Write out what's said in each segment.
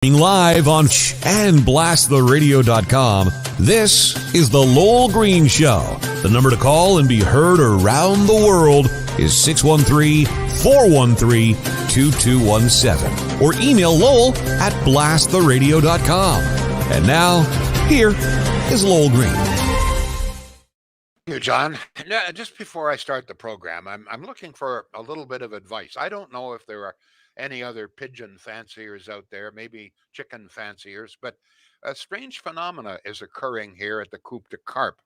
Live on and blasttheradio.com. This is the Lowell Green Show. The number to call and be heard around the world is 613-413-2217 or email Lowell at blasttheradio.com. And now, here is Lowell Green. Thank you, John. Just before I start the program, I'm looking for a little bit of advice. I don't know if there are any other pigeon fanciers out there, maybe chicken fanciers, but a strange phenomena is occurring here at the Coupe de Carpe.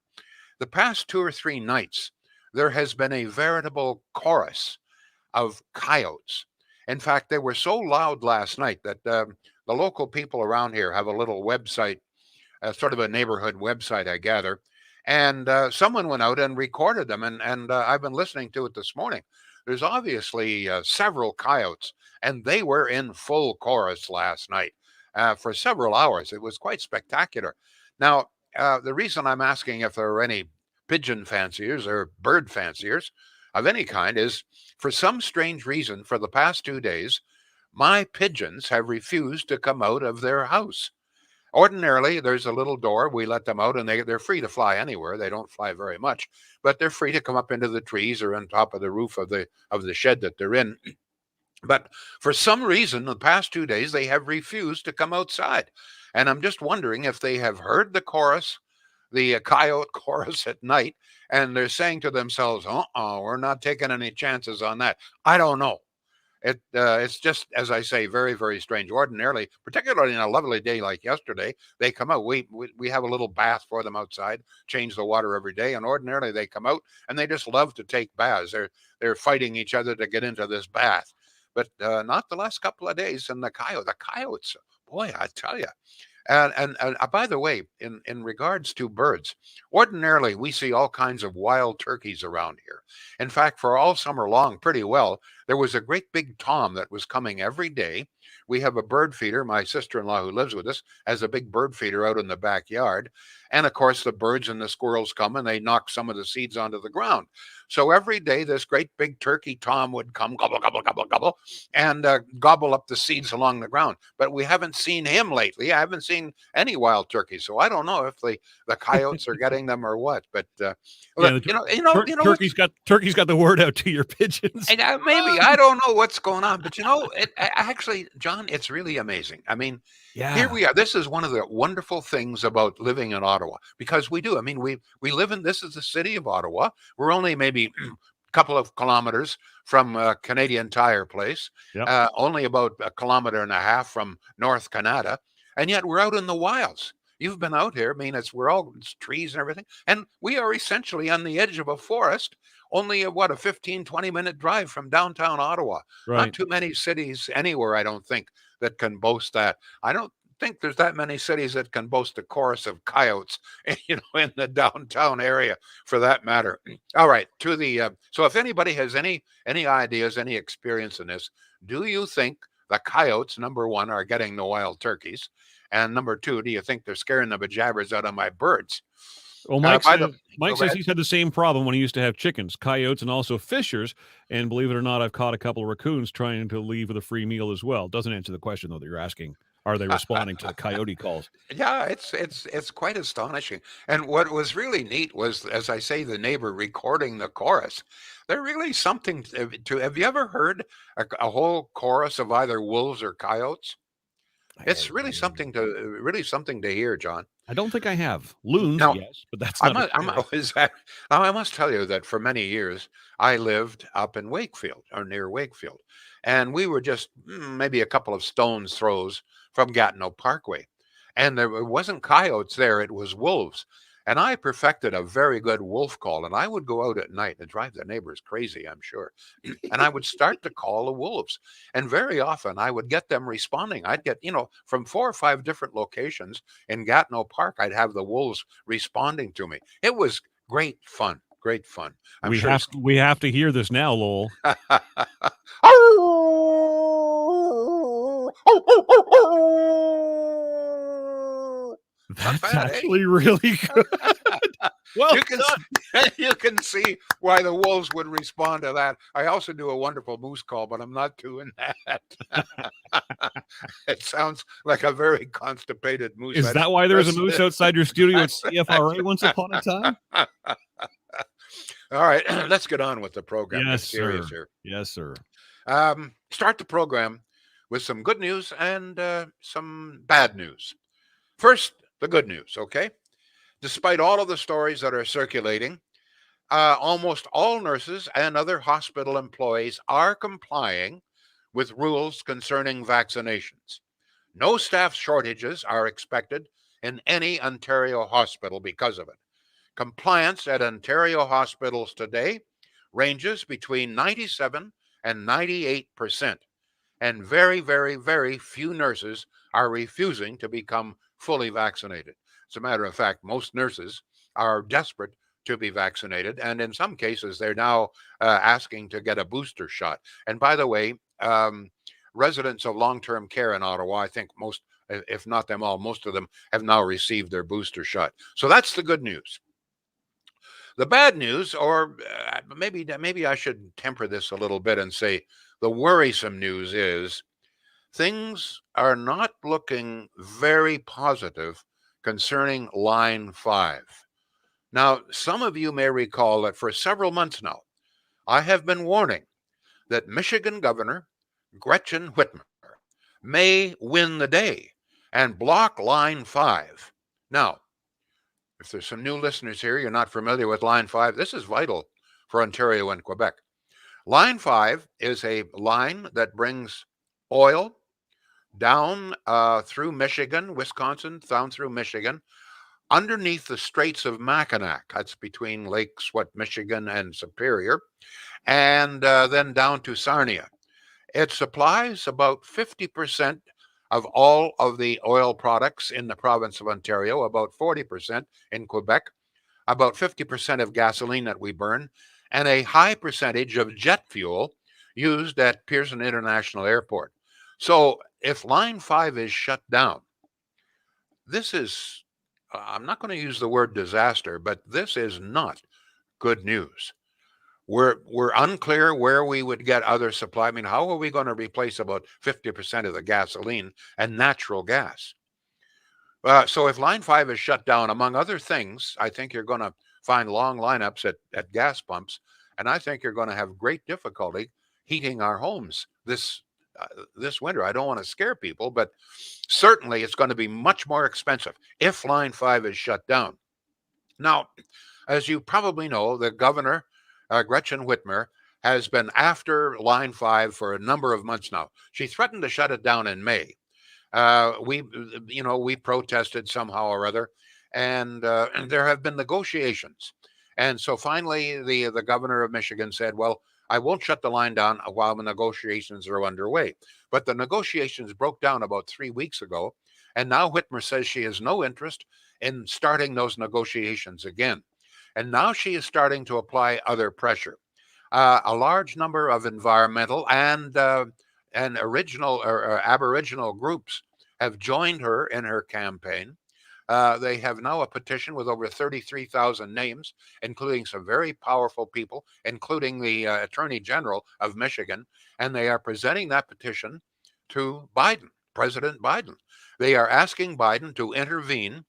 The past 2 or 3 nights, there has been a veritable chorus of coyotes. In fact, they were so loud last night that the local people around here have a little website, sort of a neighborhood website, I gather. And someone went out and recorded them, and I've been listening to it this morning. There's obviously several coyotes, and they were in full chorus last night for several hours. It was quite spectacular. Now, the reason I'm asking if there are any pigeon fanciers or bird fanciers of any kind is, for some strange reason, for the past 2 days, my pigeons have refused to come out of their house. Ordinarily, there's a little door. We let them out, and they're free to fly anywhere. They don't fly very much, but they're free to come up into the trees or on top of the roof of the shed that they're in. But for some reason, the past 2 days, they have refused to come outside. And I'm just wondering if they have heard the chorus, the coyote chorus at night, and they're saying to themselves, we're not taking any chances on that. I don't know. It's just, as I say, very, very strange. Ordinarily, particularly in a lovely day like yesterday, they come out. We have a little bath for them outside, change the water every day, and ordinarily they come out and they just love to take baths. They're fighting each other to get into this bath, but not the last couple of days. And the coyotes, boy, I tell you. And by the way, in regards to birds, ordinarily we see all kinds of wild turkeys around here. In fact, for all summer long, pretty well, there was a great big tom that was coming every day. We have a bird feeder. My sister-in-law, who lives with us, has a big bird feeder out in the backyard. And of course, the birds and the squirrels come and they knock some of the seeds onto the ground. So every day, this great big turkey tom would come, gobble, gobble, gobble, gobble, and gobble up the seeds along the ground. But we haven't seen him lately. I haven't seen any wild turkeys. So I don't know if the coyotes are getting them or what. But Turkey's got the word out to your pigeons. Maybe I don't know what's going on, but actually, John, it's really amazing. I mean, Here we are. This is one of the wonderful things about living in Ottawa, because we do. I mean, we live in, this is the city of Ottawa. We're only maybe a couple of kilometers from Canadian Tire Place, only about 1.5 kilometers from North Canada, and yet we're out in the wilds. You've been out here. I mean, it's trees and everything. And we are essentially on the edge of a forest, only a 15, 20-minute drive from downtown Ottawa. Right. Not too many cities anywhere, I don't think, that can boast that. I don't think there's that many cities that can boast a chorus of coyotes, in the downtown area, for that matter. All right, so if anybody has any ideas, any experience in this, do you think the coyotes, number one, are getting the wild turkeys? And number two, do you think they're scaring the bejabbers out of my birds? Well, Mike says he's had the same problem when he used to have chickens, coyotes, and also fishers. And believe it or not, I've caught a couple of raccoons trying to leave with a free meal as well. Doesn't answer the question, though, that you're asking. Are they responding to the coyote calls? Yeah, it's quite astonishing. And what was really neat was, as I say, the neighbor recording the chorus. They're really something to have you ever heard a whole chorus of either wolves or coyotes? It's really something to hear, John. I don't think I have. Loons, yes, but that's not. I must tell you that for many years I lived up in Wakefield, or near Wakefield, and we were just maybe a couple of stones throws from Gatineau Parkway, and there wasn't coyotes there; it was wolves. And I perfected a very good wolf call, and I would go out at night and drive the neighbors crazy, I'm sure. And I would start to call the wolves. And very often I would get them responding. I'd get, from 4 or 5 different locations in Gatineau Park, I'd have the wolves responding to me. It was great fun. Great fun. We have to hear this now, Lowell. That's actually really good. Well you can you can see why the wolves would respond to that. I also do a wonderful moose call, but I'm not doing that. It sounds like a very constipated moose. Is that why there was a moose outside your studio at CFRA once upon a time? All right, let's get on with the program. Yes, Get serious sir. here. Yes, sir. Start the program with some good news and some bad news. First, the good news, okay? Despite all of the stories that are circulating, almost all nurses and other hospital employees are complying with rules concerning vaccinations. No staff shortages are expected in any Ontario hospital because of it. Compliance at Ontario hospitals today ranges between 97 and 98%, and very, very, very few nurses are refusing to become fully vaccinated. As a matter of fact, most nurses are desperate to be vaccinated, and in some cases, they're now asking to get a booster shot. And by the way, residents of long-term care in Ottawa, I think most, if not them all, most of them have now received their booster shot. So that's the good news. The bad news, or maybe I should temper this a little bit and say the worrisome news is things are not looking very positive concerning Line 5. Now, some of you may recall that for several months now, I have been warning that Michigan Governor Gretchen Whitmer may win the day and block Line 5. Now, if there's some new listeners here, you're not familiar with Line 5, this is vital for Ontario and Quebec. Line 5 is a line that brings oil down through Michigan, Wisconsin, down through Michigan, underneath the Straits of Mackinac. That's between Lakes, Michigan and Superior, and then down to Sarnia. It supplies about 50% of all of the oil products in the province of Ontario, about 40% in Quebec, about 50% of gasoline that we burn, and a high percentage of jet fuel used at Pearson International Airport. So if Line 5 is shut down, this is, I'm not going to use the word disaster, but this is not good news. We're unclear where we would get other supply. I mean, how are we going to replace about 50% of the gasoline and natural gas? So if Line 5 is shut down, among other things, I think you're going to find long lineups at gas pumps, and I think you're going to have great difficulty heating our homes this winter. I don't want to scare people, but certainly it's going to be much more expensive if Line 5 is shut down. Now, as you probably know, the governor, Gretchen Whitmer, has been after Line 5 for a number of months now. She threatened to shut it down in May. We protested somehow or other, and there have been negotiations. And so finally, the governor of Michigan said, well, I won't shut the line down while the negotiations are underway. But the negotiations broke down about 3 weeks ago, and now Whitmer says she has no interest in starting those negotiations again. And now she is starting to apply other pressure. A large number of environmental and original or Aboriginal groups have joined her in her campaign. They have now a petition with over 33,000 names, including some very powerful people, including the Attorney General of Michigan, and they are presenting that petition to Biden, President Biden. They are asking Biden to intervene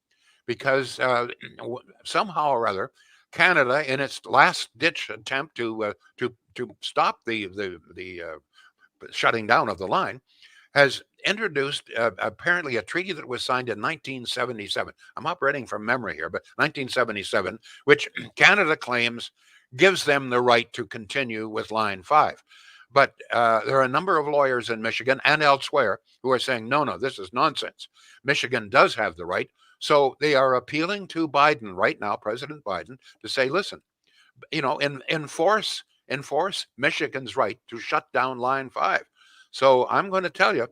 because somehow or other, Canada, in its last-ditch attempt to stop the shutting down of the line, has introduced apparently a treaty that was signed in 1977. I'm operating from memory here, but 1977, which Canada claims gives them the right to continue with Line 5. But there are a number of lawyers in Michigan and elsewhere who are saying, no, this is nonsense. Michigan does have the right. So they are appealing to Biden right now, President Biden, to say, listen, enforce Michigan's right to shut down Line 5. So I'm going to tell you,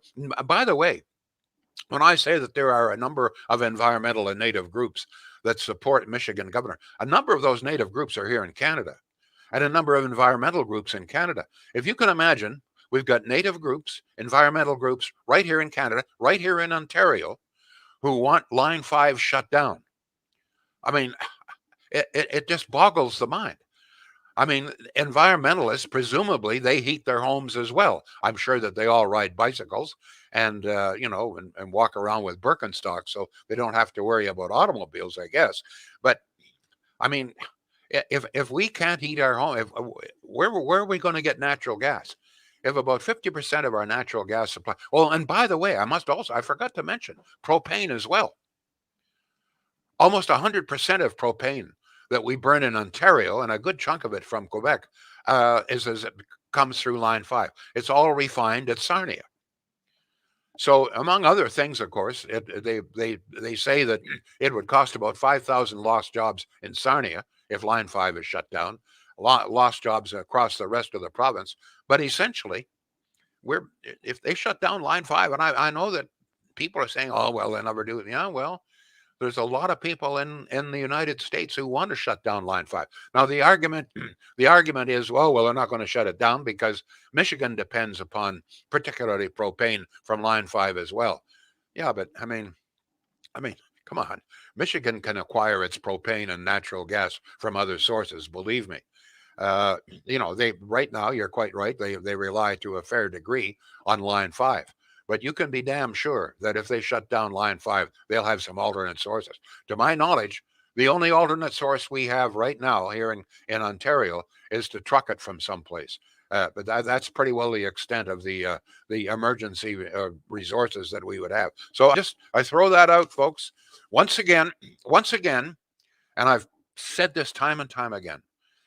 by the way, when I say that there are a number of environmental and native groups that support Michigan governor, a number of those native groups are here in Canada and a number of environmental groups in Canada. If you can imagine, we've got native groups, environmental groups right here in Canada, right here in Ontario, who want Line 5 shut down. I mean, it just boggles the mind. I mean, environmentalists, presumably, they heat their homes as well. I'm sure that they all ride bicycles and, and walk around with Birkenstocks so they don't have to worry about automobiles, I guess. But I mean, if we can't heat our home, where are we going to get natural gas? If about 50% of our natural gas supply, well, and by the way, I forgot to mention propane as well. Almost 100% of propane that we burn in Ontario, and a good chunk of it from Quebec, is as it comes through Line 5. It's all refined at Sarnia. So, among other things, of course, they say that it would cost about 5,000 lost jobs in Sarnia if Line 5 is shut down, lost jobs across the rest of the province. But essentially, if they shut down Line 5, and I know that people are saying, oh, well, they'll never do it. Yeah, well, there's a lot of people in the United States who want to shut down Line 5. Now the argument the argument is, well, they're not going to shut it down because Michigan depends upon particularly propane from Line 5 as well. Yeah, but I mean, come on. Michigan can acquire its propane and natural gas from other sources, believe me. Uh, they right now, you're quite right. They rely to a fair degree on Line 5. But you can be damn sure that if they shut down Line 5, they'll have some alternate sources. To my knowledge, the only alternate source we have right now here in Ontario is to truck it from someplace. But that's pretty well the extent of the emergency resources that we would have. So I throw that out, folks. Once again, and I've said this time and time again,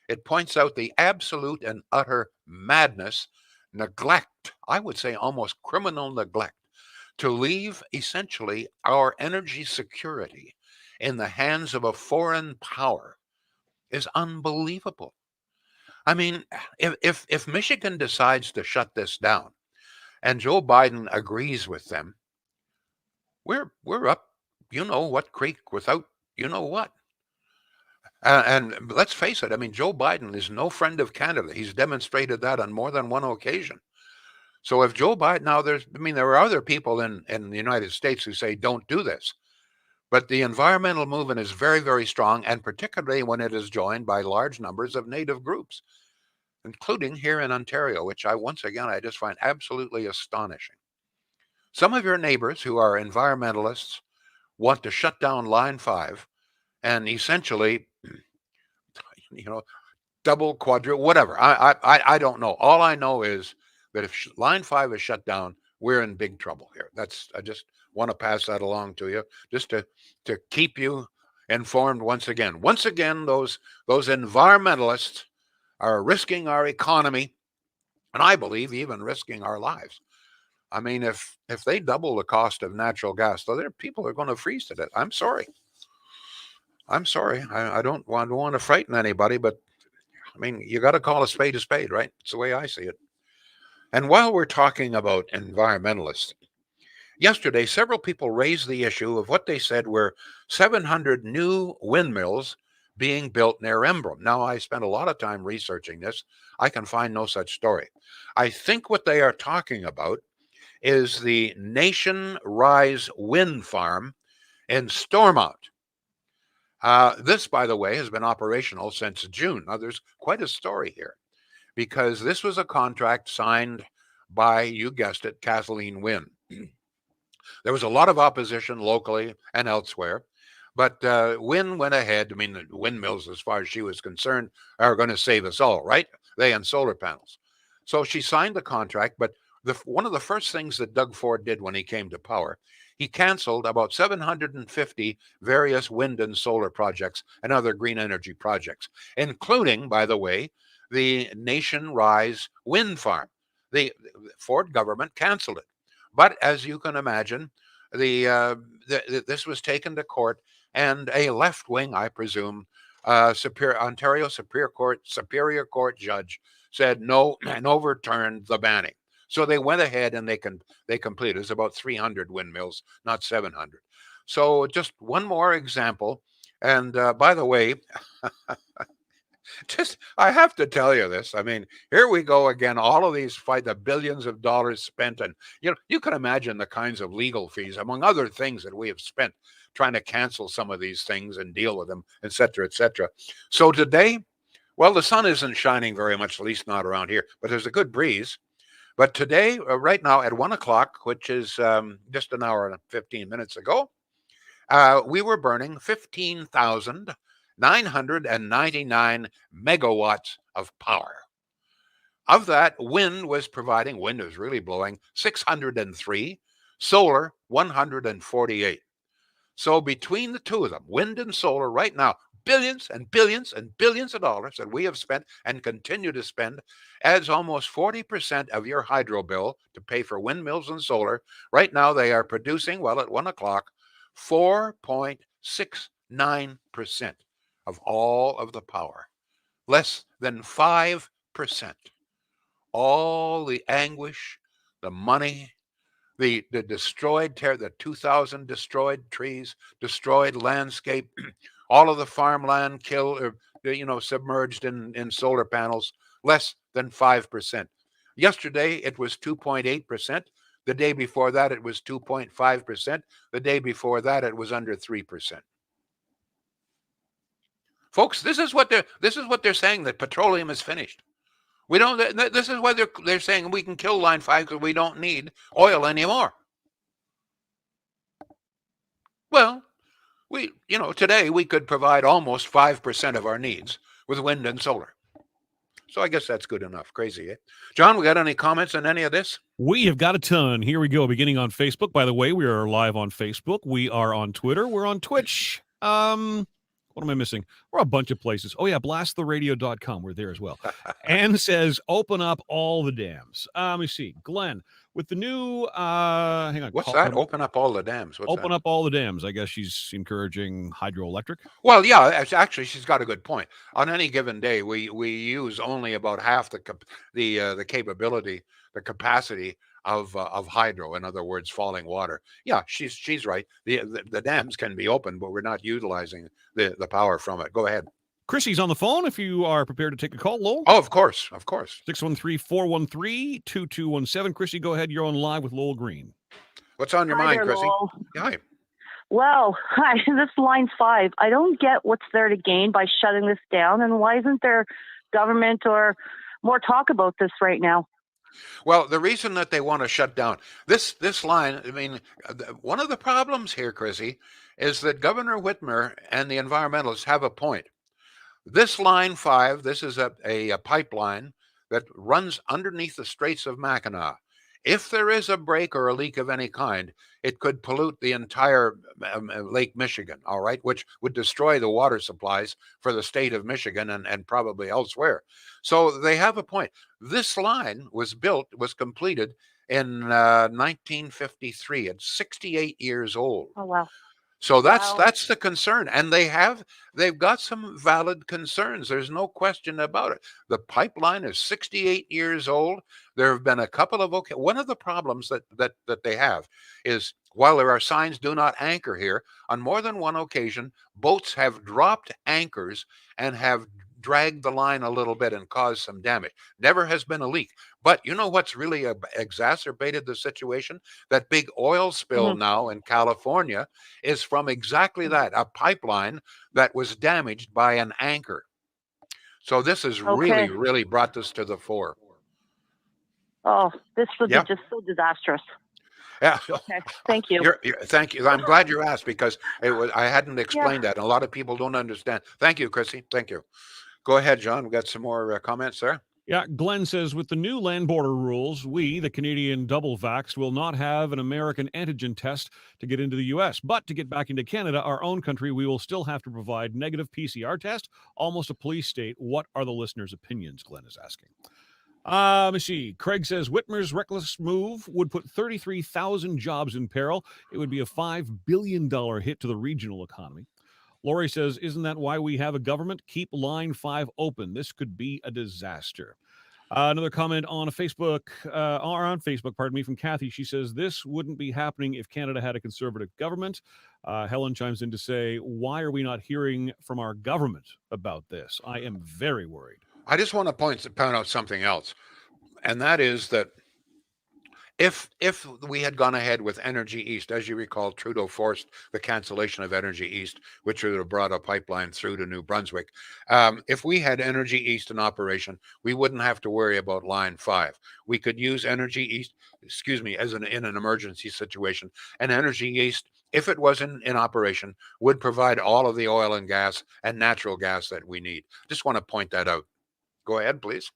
it points out the absolute and utter madness, neglect, I would say almost criminal neglect, to leave essentially our energy security in the hands of a foreign power is unbelievable. I mean, if Michigan decides to shut this down and Joe Biden agrees with them, we're up, you know what creek without you know what. And let's face it, I mean, Joe Biden is no friend of Canada. He's demonstrated that on more than one occasion. So if Joe Biden, now there are other people in the United States who say don't do this. But the environmental movement is very, very strong, and particularly when it is joined by large numbers of native groups, including here in Ontario, which once again, I just find absolutely astonishing. Some of your neighbors who are environmentalists want to shut down Line 5 and essentially, you know, double, quadruple, whatever. I don't know. All I know is that if Line 5 is shut down, we're in big trouble here. I just want to pass that along to you, just to keep you informed once again. Once again, those environmentalists are risking our economy, and I believe even risking our lives. I mean, if they double the cost of natural gas, though, people are going to freeze to death. I'm sorry. I don't want to frighten anybody, but I mean, you got to call a spade, right? It's the way I see it. And while we're talking about environmentalists, yesterday several people raised the issue of what they said were 700 new windmills being built near Embrum. Now, I spent a lot of time researching this. I can find no such story. I think what they are talking about is the Nation Rise Wind Farm in Stormont. This, by the way, has been operational since June. Now, there's quite a story here because this was a contract signed by, you guessed it, Kathleen Wynne. There was a lot of opposition locally and elsewhere, but Wynne went ahead. I mean, the windmills, as far as she was concerned, are going to save us all, right? They and solar panels. So she signed the contract, but one of the first things that Doug Ford did when he came to power, he canceled about 750 various wind and solar projects and other green energy projects, including, by the way, the Nation Rise Wind Farm. The Ford government canceled it. But as you can imagine, this was taken to court, and a left wing, I presume, Ontario Superior Court judge said no and overturned the banning. So they went ahead and they completed. It's about 300 windmills, not 700. So just one more example. And by the way, Just, I have to tell you this. I mean, here we go again. All of these fight, the billions of dollars spent, and you can imagine the kinds of legal fees, among other things, that we have spent trying to cancel some of these things and deal with them, et cetera, et cetera. So today, well, the sun isn't shining very much, at least not around here, but there's a good breeze. But today, right now at 1 o'clock, which is just an hour and 15 minutes ago, we were burning 15,999 megawatts of power. Of that, wind was really blowing 603, solar 148. So between the two of them, wind and solar, right now, billions and billions and billions of dollars that we have spent and continue to spend adds almost 40% of your hydro bill to pay for windmills and solar. Right now, they are producing, well, at 1 o'clock, 4.69% of all of the power, less than 5%. All the anguish, the money, the the 2,000 destroyed trees, destroyed landscape, all of the farmland submerged in solar panels, less than 5%. Yesterday it was 2.8%. The day before that it was 2.5%. The day before that it was under 3%. Folks, this is what they're saying, that petroleum is finished. We don't. This is why they're saying we can kill Line 5 because we don't need oil anymore. Well, today we could provide almost 5% of our needs with wind and solar. So I guess that's good enough. Crazy, eh? John, we got any comments on any of this? We have got a ton. Here we go. Beginning on Facebook. By the way, we are live on Facebook. We are on Twitter. We're on Twitch. What am I missing? We're a bunch of places. Oh, yeah, blasttheradio.com. We're there as well. Ann says, open up all the dams. Let me see. Glenn, with the new, hang on. What's that? Open up all the dams. Open up all the dams. I guess she's encouraging hydroelectric. Well, yeah, actually, she's got a good point. On any given day, we use only about half the capability, the capacity of hydro. In other words, falling water. Yeah, she's right. The dams can be open, but we're not utilizing the power from it. Go ahead. Chrissy's on the phone if you are prepared to take a call, Lowell. Oh, of course. 613-413-2217. Chrissy, go ahead. You're on live with Lowell Green. What's on your mind, Chrissy? Hi. Well, hi. This Line 5, I don't get what's there to gain by shutting this down, and why isn't there government or more talk about this right now? Well, the reason that they want to shut down this line, I mean, one of the problems here, Chrissy, is that Governor Whitmer and the environmentalists have a point. This Line 5, this is a pipeline that runs underneath the Straits of Mackinac. If there is a break or a leak of any kind, it could pollute the entire Lake Michigan, all right, which would destroy the water supplies for the state of Michigan and probably elsewhere. So they have a point. This line was completed in 1953. It's 68 years old. Oh, wow. So that's the concern, and they've got some valid concerns. There's no question about it. The pipeline is 68 years old. There have been a couple of one of the problems that they have is, while there are signs "Do not anchor here," on more than one occasion, boats have dropped anchors and have dragged the line a little bit and caused some damage. Never has been a leak. But you know what's really exacerbated the situation? That big oil spill now in California is from exactly that, a pipeline that was damaged by an anchor. So this has really, really brought this to the fore. Oh, this would be just so disastrous. Yeah. Okay. Thank you. Thank you. I'm glad you asked, because I hadn't explained that. And a lot of people don't understand. Thank you, Chrissy. Thank you. Go ahead, John. We got some more comments there. Yeah, Glenn says, with the new land border rules, we, the Canadian double vaxxed, will not have an American antigen test to get into the U.S. But to get back into Canada, our own country, we will still have to provide negative PCR test, almost a police state. What are the listeners' opinions? Glenn is asking. Let me see. Craig says, Whitmer's reckless move would put 33,000 jobs in peril. It would be a $5 billion hit to the regional economy. Lori says, isn't that why we have a government? Keep Line 5 open. This could be a disaster. Another comment on Facebook, pardon me, from Kathy. She says, this wouldn't be happening if Canada had a conservative government. Helen chimes in to say, why are we not hearing from our government about this? I am very worried. I just want to point out something else, and that is that if we had gone ahead with Energy East, as you recall, Trudeau forced the cancellation of Energy East, which would have brought a pipeline through to New Brunswick. If we had Energy East in operation, we wouldn't have to worry about Line 5. We could use Energy East, as in an emergency situation. And Energy East, if it was in operation, would provide all of the oil and gas and natural gas that we need. Just want to point that out. Go ahead, please.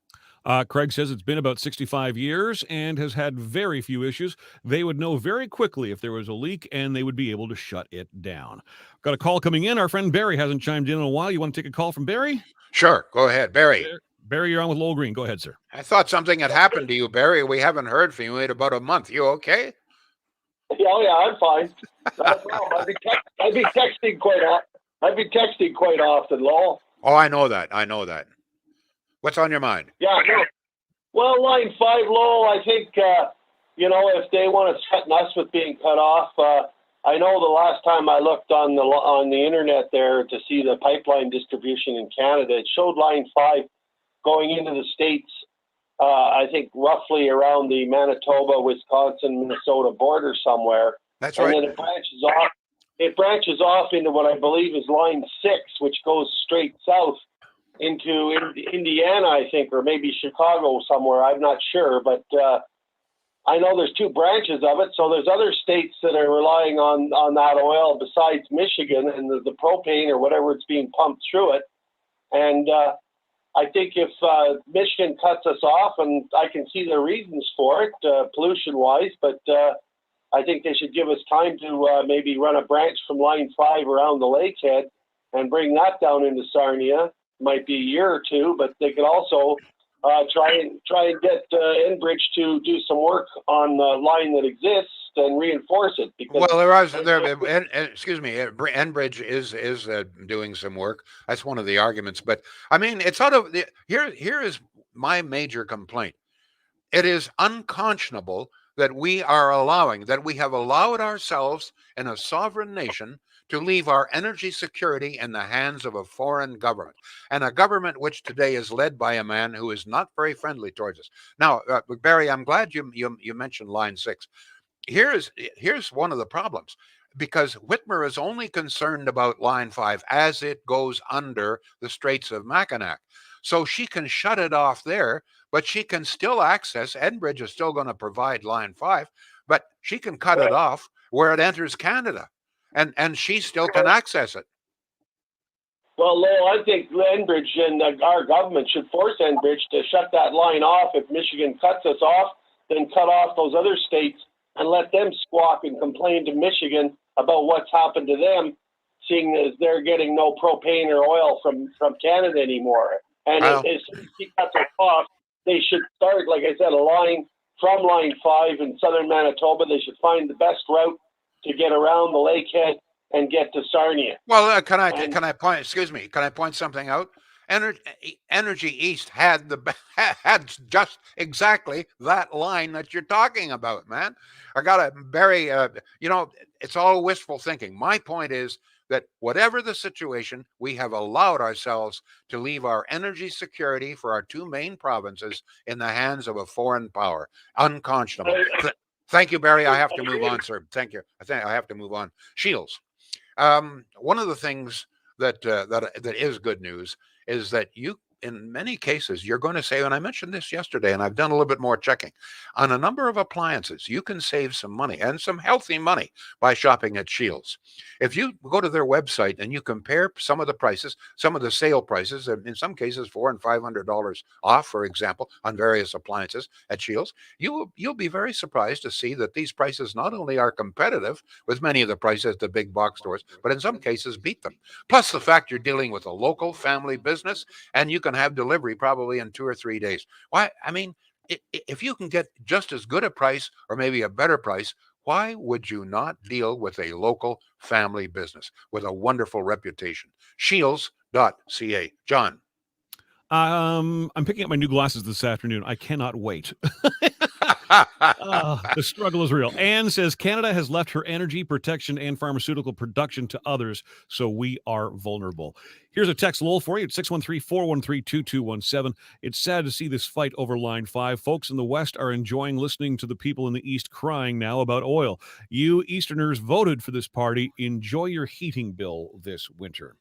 Craig says it's been about 65 years and has had very few issues. They would know very quickly if there was a leak and they would be able to shut it down. Got a call coming in. Our friend Barry hasn't chimed in a while. You want to take a call from Barry? Sure. Go ahead, Barry. Barry, you're on with Lowell Green. Go ahead, sir. I thought something had happened to you, Barry. We haven't heard from you in about a month. You okay? Yeah, I'm fine. Not a problem. I'd be texting quite often, Lowell. Oh, I know that. What's on your mind? Yeah. Well, Line 5, Lowell, I think, if they want to threaten us with being cut off, I know the last time I looked on the internet there to see the pipeline distribution in Canada, it showed Line 5 going into the States, I think roughly around the Manitoba, Wisconsin, Minnesota border somewhere. That's right. And then it branches off into what I believe is Line 6, which goes straight south into Indiana, I think, or maybe Chicago somewhere. I'm not sure, but I know there's two branches of it. So there's other states that are relying on that oil besides Michigan and the propane or whatever it's being pumped through it. And I think if Michigan cuts us off, and I can see the reasons for it, pollution-wise, but I think they should give us time to maybe run a branch from Line 5 around the lakehead and bring that down into Sarnia. Might be a year or two, but they could also try and get Enbridge to do some work on the line that exists and reinforce it. Because Enbridge is doing some work. That's one of the arguments. But I mean, it's out of the here is my major complaint. It is unconscionable that we have allowed ourselves in a sovereign nation to leave our energy security in the hands of a foreign government, and a government which today is led by a man who is not very friendly towards us. Now, Barry, I'm glad you mentioned Line 6. Here's one of the problems, because Whitmer is only concerned about Line 5 as it goes under the Straits of Mackinac. So she can shut it off there, but she can still access, Enbridge is still going to provide Line 5, but she can cut it off where it enters Canada. And she still can access it. Well, Lowell, I think Enbridge and our government should force Enbridge to shut that line off. If Michigan cuts us off, then cut off those other states and let them squawk and complain to Michigan about what's happened to them, seeing as they're getting no propane or oil from Canada anymore. And as soon as he cuts us off, they should start, like I said, a line from Line 5 in southern Manitoba. They should find the best route to get around the lakehead and get to Sarnia. Well, can I point something out? Energy East had just exactly that line that you're talking about, man. I got to Barry. It's all wistful thinking. My point is that whatever the situation, we have allowed ourselves to leave our energy security for our two main provinces in the hands of a foreign power. Unconscionable. Thank you, Barry. I have to move on, sir. Thank you. I have to move on. Shields. One of the things that is good news is that you, in many cases, you're going to say, and I mentioned this yesterday, and I've done a little bit more checking, on a number of appliances, you can save some money, and some healthy money, by shopping at Shields. If you go to their website and you compare some of the prices, some of the sale prices, and in some cases $400 and $500 off, for example, on various appliances at Shields, you'll be very surprised to see that these prices not only are competitive with many of the prices at the big box stores, but in some cases beat them. Plus the fact you're dealing with a local family business, and you can have delivery probably in 2 or 3 days. Why? I mean, if you can get just as good a price or maybe a better price, why would you not deal with a local family business with a wonderful reputation? Shields.ca. John. I'm picking up my new glasses this afternoon. I cannot wait. The struggle is real. Anne says Canada has left her energy, protection, and pharmaceutical production to others, so we are vulnerable. Here's a text, Lowell, for you at 613-413-2217. It's sad to see this fight over Line 5. Folks in the West are enjoying listening to the people in the East crying now about oil. You Easterners voted for this party. Enjoy your heating bill this winter.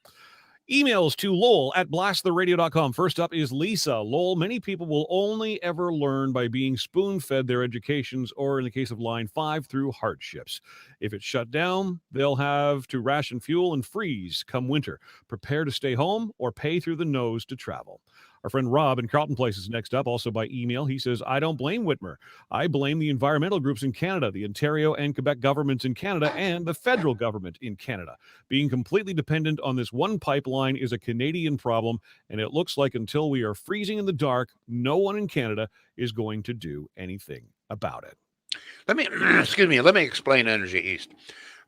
Emails to Lowell at blasttheradio.com. First up is Lisa. Lowell, many people will only ever learn by being spoon-fed their educations, or in the case of Line 5, through hardships. If it's shut down, they'll have to ration fuel and freeze come winter. Prepare to stay home or pay through the nose to travel. Our friend Rob in Carlton Place is next up, also by email. He says, I don't blame Whitmer. I blame the environmental groups in Canada, the Ontario and Quebec governments in Canada, and the federal government in Canada. Being completely dependent on this one pipeline is a Canadian problem, and it looks like until we are freezing in the dark, no one in Canada is going to do anything about it. Let me explain Energy East.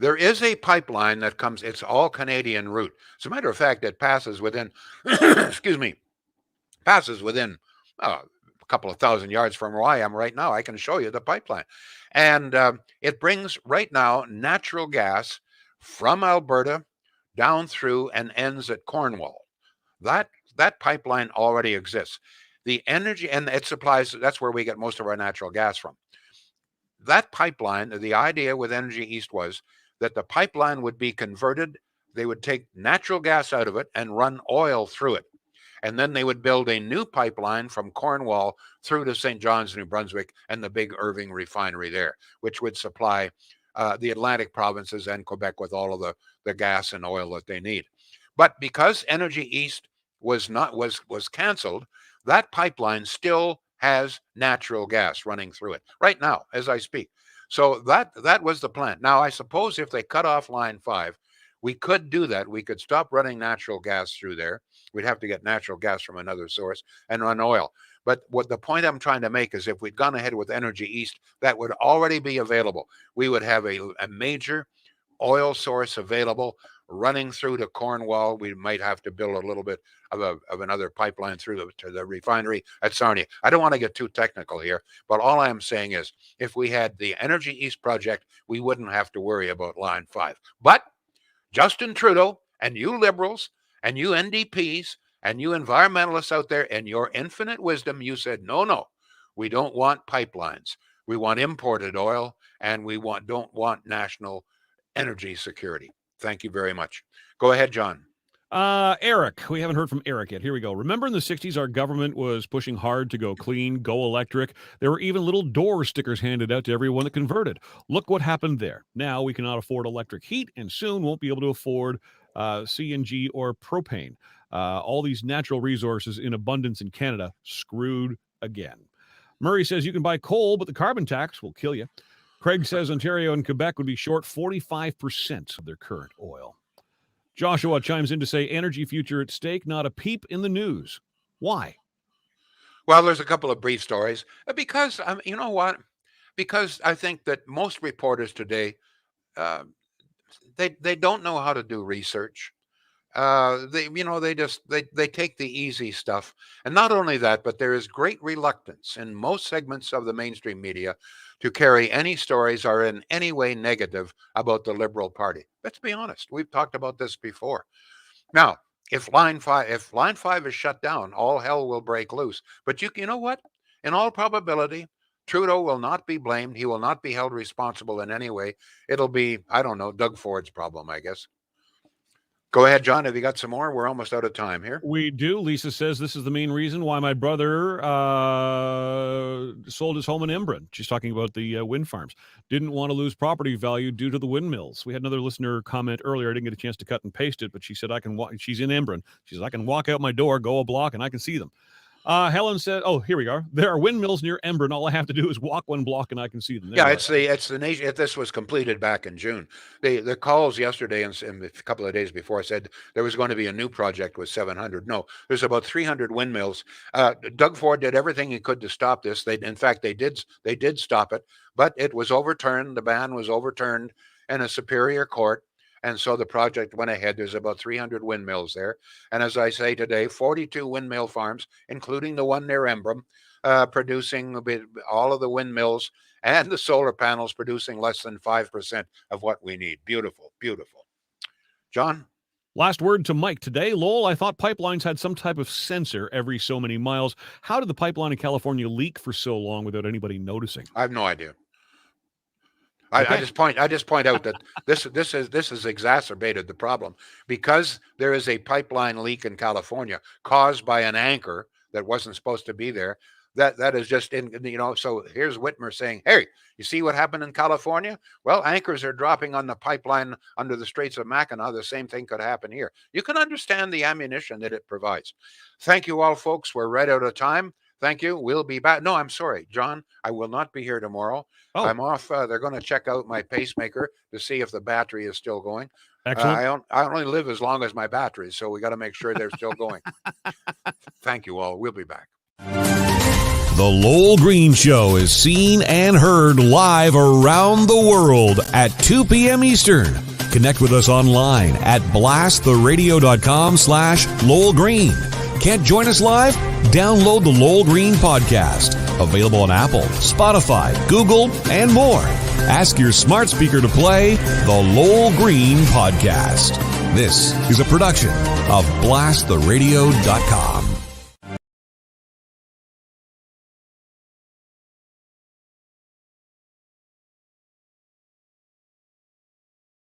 There is a pipeline that comes, it's all Canadian route. As a matter of fact, it passes within, a couple of thousand yards from where I am right now. I can show you the pipeline. And it brings right now natural gas from Alberta down through and ends at Cornwall. That pipeline already exists. The energy, and it supplies, that's where we get most of our natural gas from. That pipeline, the idea with Energy East was that the pipeline would be converted. They would take natural gas out of it and run oil through it. And then they would build a new pipeline from Cornwall through to St. John's, New Brunswick, and the big Irving refinery there, which would supply the Atlantic provinces and Quebec with all of the gas and oil that they need. But because Energy East was canceled, that pipeline still has natural gas running through it right now as I speak. So that was the plan. Now, I suppose if they cut off Line 5, we could do that. We could stop running natural gas through there. We'd have to get natural gas from another source and run oil. But what the point I'm trying to make is if we'd gone ahead with Energy East, that would already be available. We would have a major oil source available running through to Cornwall. We might have to build a little bit of another pipeline through to the refinery at Sarnia. I don't want to get too technical here, but all I'm saying is if we had the Energy East project, we wouldn't have to worry about Line 5. But Justin Trudeau and you liberals and you NDPs and you environmentalists out there, in your infinite wisdom, you said, no, we don't want pipelines. We want imported oil, and we don't want national energy security. Thank you very much. Go ahead, John. Eric, we haven't heard from Eric yet. Here we go. Remember in the 60s, our government was pushing hard to go clean, go electric. There were even little door stickers handed out to everyone that converted. Look what happened there. Now we cannot afford electric heat and soon won't be able to afford CNG or propane. All these natural resources in abundance in Canada, screwed again. Murray says you can buy coal, but the carbon tax will kill you. Craig says Ontario and Quebec would be short 45% of their current oil. Joshua chimes in to say energy future at stake, not a peep in the news. Why? Well, there's a couple of brief stories. Because, you know what? Because I think that most reporters today, they don't know how to do research. They take the easy stuff. And not only that, but there is great reluctance in most segments of the mainstream media to carry any stories are in any way negative about the Liberal Party. Let's be honest. We've talked about this before. Now, if Line 5 is shut down, all hell will break loose. But you know what? In all probability, Trudeau will not be blamed. He will not be held responsible in any way. It'll be, I don't know, Doug Ford's problem, I guess. Go ahead, John. Have you got some more? We're almost out of time here. We do. Lisa says this is the main reason why my brother sold his home in Embrun. She's talking about the wind farms. Didn't want to lose property value due to the windmills. We had another listener comment earlier. I didn't get a chance to cut and paste it, but she said I can walk. She's in Embrun. She says I can walk out my door, go a block, and I can see them. Helen said, "Oh, here we are. There are windmills near Embrun. All I have to do is walk one block, and I can see them." There it's the nation. If this was completed back in June, the calls yesterday and a couple of days before said there was going to be a new project with 700. No, there's about 300 windmills. Doug Ford did everything he could to stop this. They did stop it, but it was overturned. The ban was overturned in a superior court. And so the project went ahead. There's about 300 windmills there. And as I say today, 42 windmill farms, including the one near Embrun, producing all of the windmills and the solar panels producing less than 5% of what we need. Beautiful, beautiful. John? Last word to Mike today. Lowell, I thought pipelines had some type of sensor every so many miles. How did the pipeline in California leak for so long without anybody noticing? I have no idea. Okay. I just point out that this has exacerbated the problem because there is a pipeline leak in California caused by an anchor that wasn't supposed to be there. That is just so here's Whitmer saying, hey, you see what happened in California? Well, anchors are dropping on the pipeline under the Straits of Mackinac. The same thing could happen here. You can understand the ammunition that it provides. Thank you all, folks. We're right out of time. Thank you. We'll be back. No, I'm sorry, John. I will not be here tomorrow. Oh. I'm off. They're going to check out my pacemaker to see if the battery is still going. Excellent. I only live as long as my batteries, so we got to make sure they're still going. Thank you all. We'll be back. The Lowell Green Show is seen and heard live around the world at 2 p.m. Eastern. Connect with us online at blasttheradio.com/Lowell Green. Can't join us live? Download the Lowell Green podcast. Available on Apple, Spotify, Google, and more. Ask your smart speaker to play the Lowell Green podcast. This is a production of blasttheradio.com.